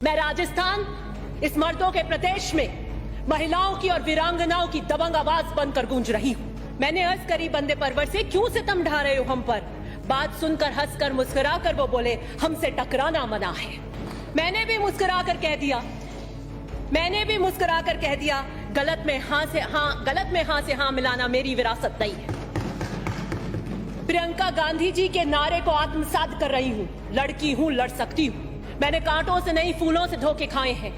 मैं राजस्थान इस मर्दों के प्रदेश में महिलाओं की और वीरांगनाओं की दबंग आवाज बनकर गूंज रही हूँ। मैंने अर्ज करी बंदे परवर से, क्यों सितम ढा रहे हो हम पर? बात सुनकर हंसकर मुस्कुराकर वो बोले, हमसे टकराना मना है। मैंने भी मुस्कुराकर कह दिया गलत में हाँ से हाँ मिलाना मेरी विरासत नहीं है। प्रियंका गांधी जी के नारे को आत्मसात कर रही हूँ। लड़की हूँ, लड़ सकती हूँ। मैंने कांटों से नहीं फूलों से धोखे खाए हैं।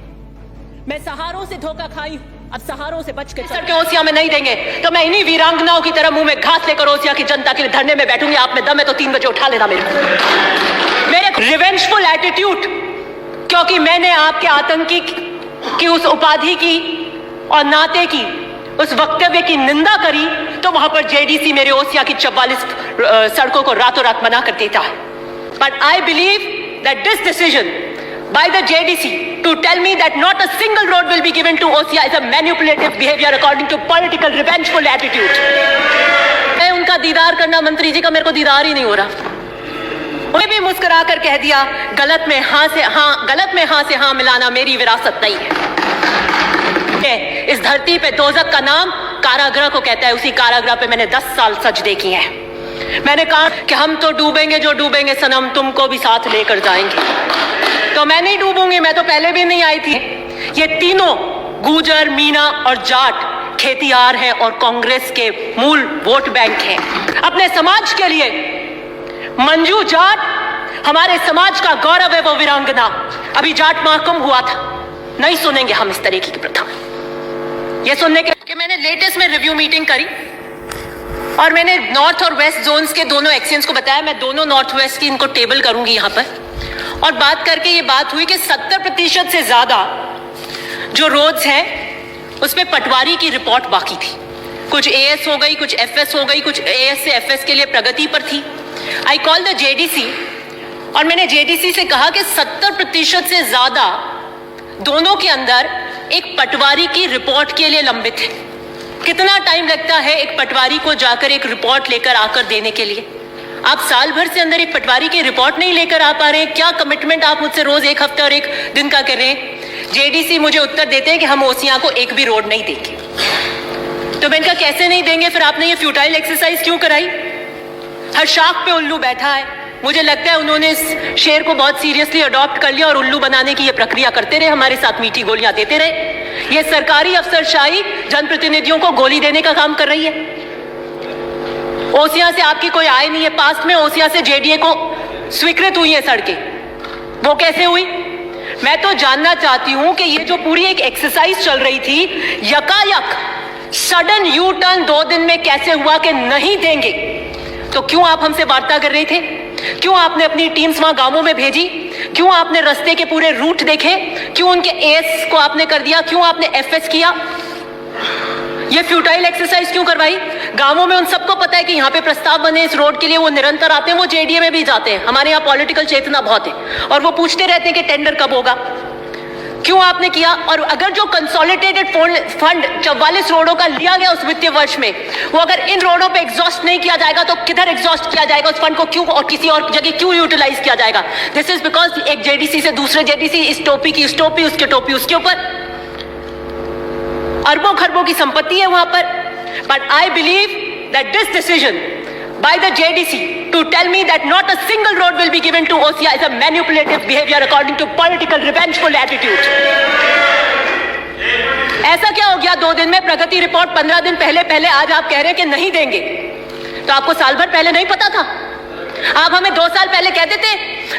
मैं सहारों से धोखा खाई हूँ, अब सहारों से बच के सर के ओसिया में नहीं देंगे तो मैं इन्हीं वीरांगनाओं की तरह मुंह में घास लेकर ओसिया की जनता के लिए धरने में बैठूंगी। आप में दम है तो 3 बजे उठा लेना मेरे रिवेंजफुल एटीट्यूड, क्योंकि मैंने आपके आतंकी की उस उपाधि की और नाते की उस वक्तव्य की निंदा करी तो वहां पर जेडीसी मेरे ओसिया की 44 सड़कों को रातों रात मना कर देता है। But I believe that this decision by the JDC to tell me that not a single road will be given to OCI is a manipulative behavior according to political revengeful attitude. मैं उनका दीदार करना, मंत्री जी का मेरे को दीदार ही नहीं हो रहा। उन्हें भी मुस्कुरा कर कह दिया गलत में हाँ से हाँ मिलाना मेरी विरासत नहीं है। इस धरती पे दोजक का नाम कारागृह को कहता है। उसी कारागृह पे मैंने 10 साल सच देखी है। मैंने कहा कि हम तो डूबेंगे जो डूबेंगे सनम, तुमको भी साथ लेकर जाएंगे। तो मैं नहीं डूबूंगी, मैं तो पहले भी नहीं आई थी। ये तीनों गुजर, मीना और जाट खेतियार हैं और कांग्रेस के मूल वोट बैंक हैं। अपने समाज के लिए मंजू जाट हमारे समाज का गौरव है, वो वीरांगना। अभी जाट महाकुंभ हुआ था, नहीं सुनेंगे हम इस तरीके की प्रथा। ये सुनने के मैंने लेटेस्ट में रिव्यू मीटिंग करी और मैंने नॉर्थ और वेस्ट जोन्स के दोनों एक्सचेंज को बताया। मैं दोनों नॉर्थ वेस्ट की इनको टेबल करूंगी यहाँ पर, और बात करके ये बात हुई कि 70% से ज्यादा जो रोड्स हैं उसमें पटवारी की रिपोर्ट बाकी थी। कुछ एएस हो गई, कुछ एफएस हो गई, कुछ एएस से एफएस के लिए प्रगति पर थी। आई कॉल द जेडीसी और मैंने जेडीसी से कहा कि 70% से ज्यादा दोनों के अंदर एक पटवारी की रिपोर्ट के लिए लंबित है। कितना टाइम लगता है एक पटवारी को जाकर एक रिपोर्ट लेकर आकर देने के लिए? आप साल भर से अंदर एक पटवारी की रिपोर्ट नहीं लेकर आ पा रहे हैं। क्या कमिटमेंट आप मुझसे रोज 1 हफ्ते और 1 दिन का कर रहे हैं? जेडीसी मुझे उत्तर देते हैं कि हम ओसियां को एक भी रोड नहीं देंगे। तो मैंने कहा कैसे नहीं देंगे? फिर आपने ये फ्यूटाइल एक्सरसाइज क्यों कराई? हर शाख पे उल्लू बैठा है। मुझे लगता है उन्होंने इस शेर को बहुत सीरियसली अडॉप्ट कर लिया और उल्लू बनाने की ये प्रक्रिया करते रहे, हमारे साथ मीठी गोलियां देते रहे। ये सरकारी अफसरशाही जनप्रतिनिधियों को गोली देने का काम कर रही है। ओसिया से आपकी कोई आय नहीं है। पास्ट में ओसिया से जेडीए को स्वीकृत हुई है सड़कें, वो कैसे हुई? मैं तो जानना चाहती हूं कि ये जो पूरी एक एक्सरसाइज चल रही थी, यकायक सडन यू टर्न 2 दिन में कैसे हुआ कि नहीं देंगे? तो क्यों आप हमसे वार्ता कर रहे थे? क्यों आपने अपनी टीम्स वहां गांवों में भेजी? क्यों आपने रास्ते के पूरे रूट देखे? क्यों उनके एएस को आपने कर दिया? क्यों आपने एफएस किया? ये फ्यूटाइल एक्सरसाइज क्यों करवाई? गांवों में उन सबको पता है कि यहाँ पे प्रस्ताव बने इस रोड के लिए, वो निरंतर आते हैं, वो जेडीए में भी जाते हैं। हमारे यहाँ पॉलिटिकल चेतना बहुत है और वो पूछते रहते हैं कि टेंडर कब होगा। क्यों आपने किया? और अगर जो कंसोलिडेटेड फंड 44 रोडों का लिया गया उस वित्तीय वर्ष में, वो अगर इन रोडों पे एग्जॉस्ट नहीं किया जाएगा तो किधर एग्जॉस्ट किया जाएगा? उस फंड को क्यों और किसी और जगह क्यों यूटिलाइज किया जाएगा? दिस इज बिकॉज एक जेडीसी से दूसरे जेडीसी, इस टोपी की उस टोपी, उसके टोपी उसके ऊपर, अरबों खरबों की संपत्ति है वहां पर। But I believe that this decision by the JDC to tell me that not a single road will be given to OCI is a manipulative behavior according to political revengeful attitude. ऐसा क्या हो गया 2 दिन में? प्रगति report 15 दिन पहले आज आप कह रहे हैं कि नहीं देंगे। तो आपको साल भर पहले नहीं पता था? आप हमें 2 साल पहले कह देते,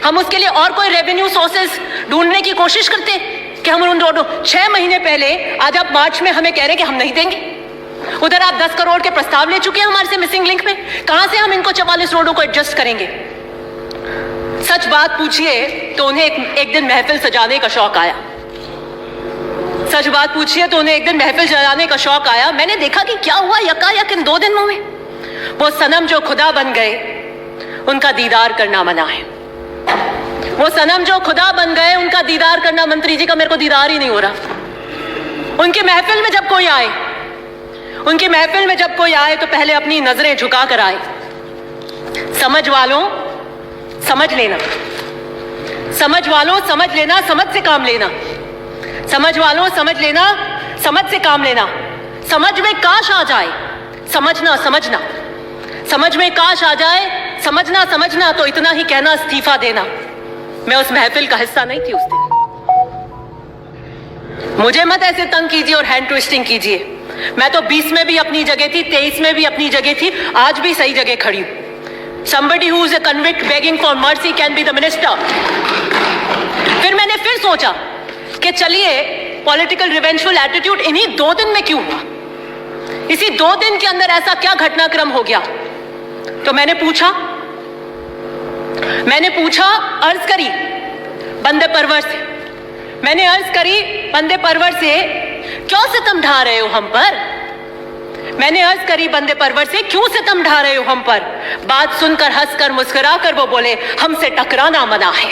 हम उसके लिए और कोई रेवेन्यू सोर्सेस ढूंढने की कोशिश करते कि हम उन रोडों 6 महीने पहले, आज आप मार्च में हमें कह रहे हैं कि हम नहीं देंगे। उधर आप 10 करोड़ के प्रस्ताव ले चुके हैं हमारे से मिसिंग लिंक में। कहां से हम इनको 44 रोडों को एडजस्ट करेंगे? सच बात पूछिए तो उन्हें एक दिन महफिल सजाने का शौक आया। सच बात पूछिए तो उन्हें एक दिन महफिल सजाने का शौक आया। मैंने देखा कि क्या हुआ यकायक इन 2 दिनों में। वो सनम जो खुदा बन गए उनका दीदार करना मना है। वो सनम जो खुदा बन गए उनका दीदार करना, मंत्री जी का मेरे को दीदार ही नहीं हो रहा। उनकी महफिल में जब कोई आए तो पहले अपनी नजरें झुका कर आए। समझ वालों समझ लेना, समझ वालों समझ लेना, समझ से काम लेना। समझ वालों समझ लेना, समझ से काम लेना। समझ में काश आ जाए, समझना समझना। समझ में काश आ जाए, समझना समझना। तो इतना ही कहना, इस्तीफा देना। मैं उस महफिल का हिस्सा नहीं थी उस दिन। मुझे मत ऐसे तंग कीजिए और हैंड ट्विस्टिंग कीजिए। मैं तो 20 में भी अपनी जगह थी, 23 में भी अपनी जगह थी, आज भी सही जगह खड़ी हूं। Somebody who is a convict begging for mercy can be the minister. फिर मैंने फिर सोचा कि चलिए पॉलिटिकल रिवेंजफुल एटीट्यूड इन्हीं 2 दिन में क्यों हुआ, इसी 2 दिन के अंदर ऐसा क्या घटनाक्रम हो गया। तो मैंने पूछा अर्ज करी बंदे परवर से, मैंने अर्ज करी बंदे परवर से, क्यों सितम ढा रहे हो हम पर। मैंने अर्ज करी बंदे परवर से, क्यों सितम ढा रहे हो हम पर। बात सुनकर हंसकर मुस्कुराकर वो बोले, हमसे टकराना मना है।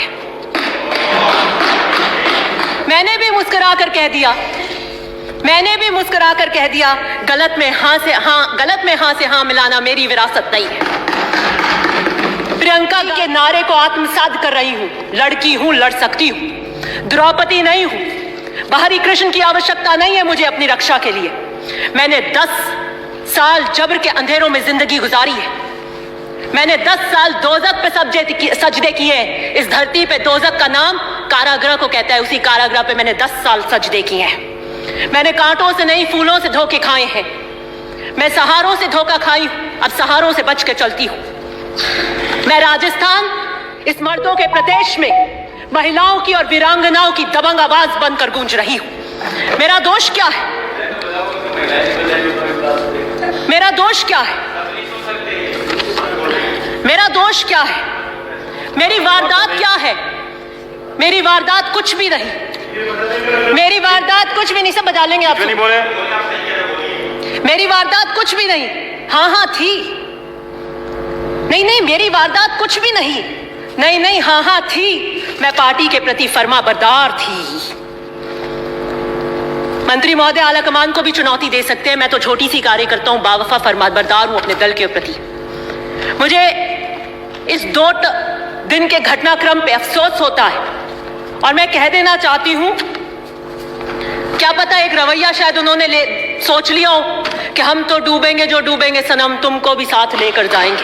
मैंने भी मुस्कुराकर कह दिया, गलत में हां से हां मिलाना मेरी विरासत नहीं है। प्रियंका के नारे को आत्मसात कर रही हूं, लड़की हूं, लड़ सकती हूं, द्रौपदी नहीं हूं। बाहरी कृष्ण की आवश्यकता नहीं है मुझे अपनी रक्षा के लिए। मैंने 10 साल जबर के अंधेरों में जिंदगी गुजारी है। मैंने 10 साल दोजक पे सजदे किए। इस धरती पे दोजक का नाम कारागृह को कहता है, उसी कारागृह पे मैंने 10 साल सजदे किए हैं। मैंने कांटों से नहीं, फूलों से धोखे खाए हैं। मैं सहारों से धोखा खाई हूं, अब सहारों से बच के चलती हूं। मैं राजस्थान, इस मर्दों के प्रदेश में महिलाओं की और वीरांगनाओं की दबंग आवाज बनकर गूंज रही हूं। मेरा दोष क्या है? मेरा दोष क्या है? मेरा दोष क्या है? मेरी वारदात क्या है? मेरी वारदात कुछ भी नहीं। मेरी वारदात कुछ भी नहीं। सब बजा लेंगे आप। नहीं बोले। मेरी वारदात कुछ भी नहीं। हाँ थी। नहीं, मेरी वारदात कुछ भी नहीं। नहीं, हाँ थी। मैं पार्टी के प्रति फर्माबरदार थी। मंत्री महोदय आला कमान को भी चुनौती दे सकते हैं। मैं तो छोटी सी कार्यकर्ता हूं, बावफा फर्माबरदार हूं अपने दल के प्रति। मुझे इस 2 दिन के घटनाक्रम पे अफसोस होता है और मैं कह देना चाहती हूं, क्या पता एक रवैया शायद उन्होंने सोच लिया हो कि हम तो डूबेंगे जो डूबेंगे सनम, तुमको भी साथ लेकर जाएंगे।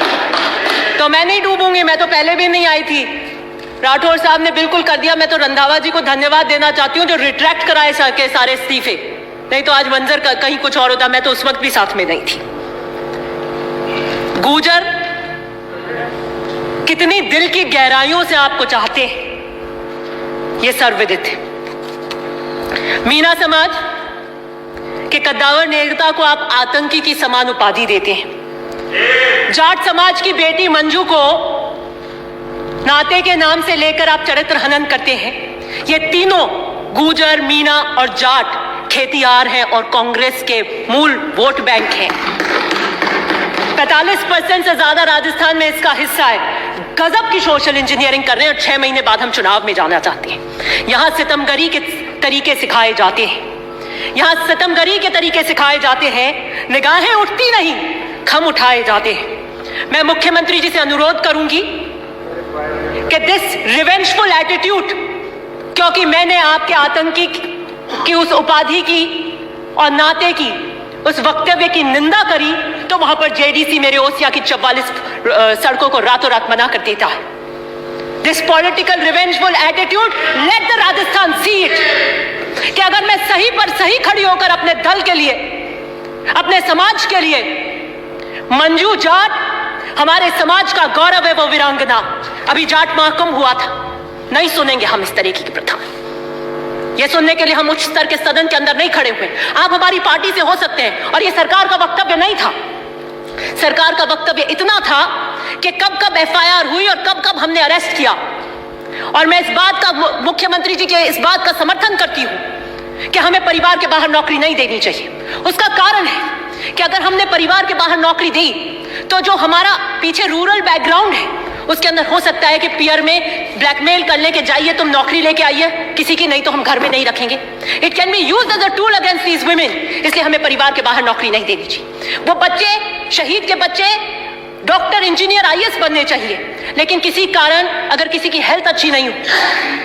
तो मैं नहीं डूबूंगी, मैं तो पहले भी नहीं आई थी। राठौर साहब ने बिल्कुल कर दिया। मैं तो रंधावा जी को धन्यवाद देना चाहती हूँ जो रिट्रैक्ट कराए के सारे इस्तीफे, नहीं तो आज मंजर कहीं कुछ और होता। मैं तो उस वक्त भी साथ में नहीं थी। गुर्जर कितनी दिल की गहराइयों से आपको चाहते हैं ये सर्वविदित है। मीना समाज के कद्दावर नेता को आप आतंकी की समान उपाधि देते हैं। जाट समाज की बेटी मंजू को नाते के नाम से लेकर आप चरित्र हनन करते हैं। ये तीनों गुर्जर, मीना और जाट खेतियार हैं और कांग्रेस के मूल वोट बैंक हैं। 45% से ज्यादा राजस्थान में इसका हिस्सा है। गजब की सोशल इंजीनियरिंग कर रहे हैं और 6 महीने बाद हम चुनाव में जाना चाहते हैं। यहां सितमगरी के तरीके सिखाए जाते हैं। यहां सितमगरी के तरीके सिखाए जाते हैं। निगाहें उठती नहीं, खम उठाए जाते हैं। मैं मुख्यमंत्री जी से अनुरोध करूंगी कि दिस रिवेंजफुल एटीट्यूड, क्योंकि मैंने आपके आतंकी की उस उपाधि की और नाते की उस वक्तव्य की निंदा करी, तो वहां पर जेडीसी मेरे ओसिया की 44 सड़कों को रातों रात मना कर देता है। This political revengeful attitude, let the Rajasthan see it, कि अगर मैं सही पर सही खड़ी होकर अपने दल के लिए, अपने समाज के लिए, मंजू जाट हमारे समाज का गौरव है, वो वीरांगना। अभी जाट महाकुंभ हुआ था, नहीं सुनेंगे हम इस तरीके की प्रथा। ये सुनने के लिए हम उच्च स्तर के सदन के अंदर नहीं खड़े हुए। आप हमारी पार्टी से हो सकते हैं, और ये सरकार का वक्तव्य नहीं था। सरकार का वक्तव्य इतना था कि कब कब एफआईआर हुई और कब कब हमने अरेस्ट किया। और मैं इस बात का, मुख्यमंत्री जी के इस बात का समर्थन करती हूं कि हमें परिवार के बाहर नौकरी नहीं देनी चाहिए। उसका कारण है कि अगर हमने परिवार के बाहर नौकरी दी तो जो हमारा पीछे रूरल बैकग्राउंड है उसके अंदर हो सकता है कि पीआर में ब्लैकमेल करने के जाइए, तुम नौकरी लेके आइए किसी की, नहीं तो हम घर में नहीं रखेंगे। It can be used as a tool against these women. इसलिए हमें परिवार के बाहर नौकरी नहीं देनी चाहिए। वो बच्चे, शहीद के बच्चे डॉक्टर, इंजीनियर, आईएएस बनने चाहिए, लेकिन किसी कारण अगर किसी की हेल्थ अच्छी नहीं हो,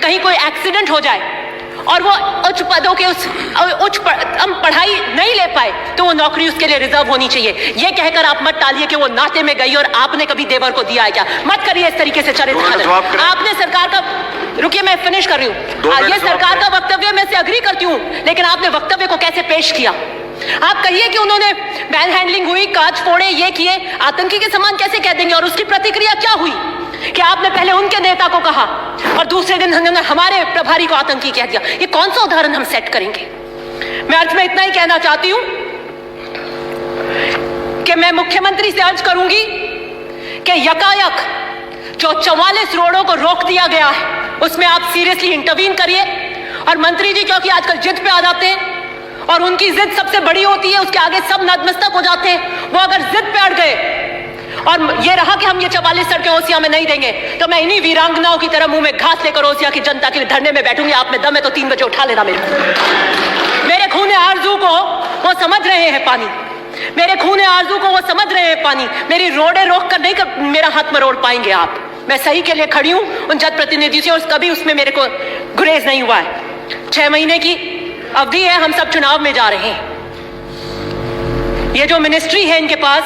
कहीं कोई एक्सीडेंट हो जाए और वो उच्च पदों के पढ़ाई नहीं ले पाए, तो वो नौकरी उसके लिए रिजर्व होनी चाहिए। ये कहकर आप मत टालिए कि वो नाते में गई और आपने कभी देवर को दिया है क्या। मत करिए इस तरीके से चरित्र हनन। आपने सरकार का, रुकिए मैं फिनिश कर रही हूँ, ये सरकार का वक्तव्य मैं से अग्री करती हूँ, लेकिन आपने वक्तव्य को कैसे पेश किया। आप कहिए कि उन्होंने मैन हैंडलिंग हुई, कांच फोड़े, ये किए, आतंकी के समान कैसे कह देंगे, और उसकी प्रतिक्रिया क्या हुई कि आपने पहले उनके नेता को कहा और दूसरे दिन उन्होंने हमारे प्रभारी को आतंकी कह दिया। ये कौन सा उदाहरण हम सेट करेंगे। मैं अंत में इतना ही कहना चाहती हूं कि मैं मुख्यमंत्री से अर्ज करूंगी कि यकायक जो 44 रोडों को रोक दिया गया है उसमें आप सीरियसली इंटरवीन करिए। और मंत्री जी क्योंकि आजकल जिद पे आ जाते हैं और उनकी जिद सबसे बड़ी होती है, उसके आगे सब नतमस्तक हो जाते हैं, वो अगर जिद पे अड़ गए और ये रहा कि हम ये 44 सड़कें ओसिया में नहीं देंगे, तो मैं इन्हीं वीरांगनाओं की तरह मुंह में घास लेकर ओसिया की जनता के लिए धरने में बैठूंगी। आप में दम है तो 3 बजे उठा लेना मेरे खूने आरजू को वो समझ रहे हैं पानी, मेरे खूने आरजू को वो समझ रहे हैं पानी। मेरी रोडे रोक कर नहीं कर मेरा हाथ मरोड़ पाएंगे आप। मैं सही के लिए खड़ी हूं उन जनप्रतिनिधि से, और कभी उसमें मेरे को गुरेज नहीं हुआ है। 6 महीने की अवधि है, हम सब चुनाव में जा रहे हैं। ये जो मिनिस्ट्री है इनके पास,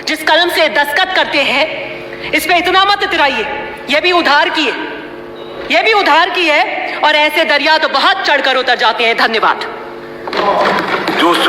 जिस कलम से दस्तखत करते हैं, इस पे इतना मत इतराइए। ये भी उधार की है, ये भी उधार की है, और ऐसे दरिया तो बहुत चढ़कर उतर जाते हैं। धन्यवाद।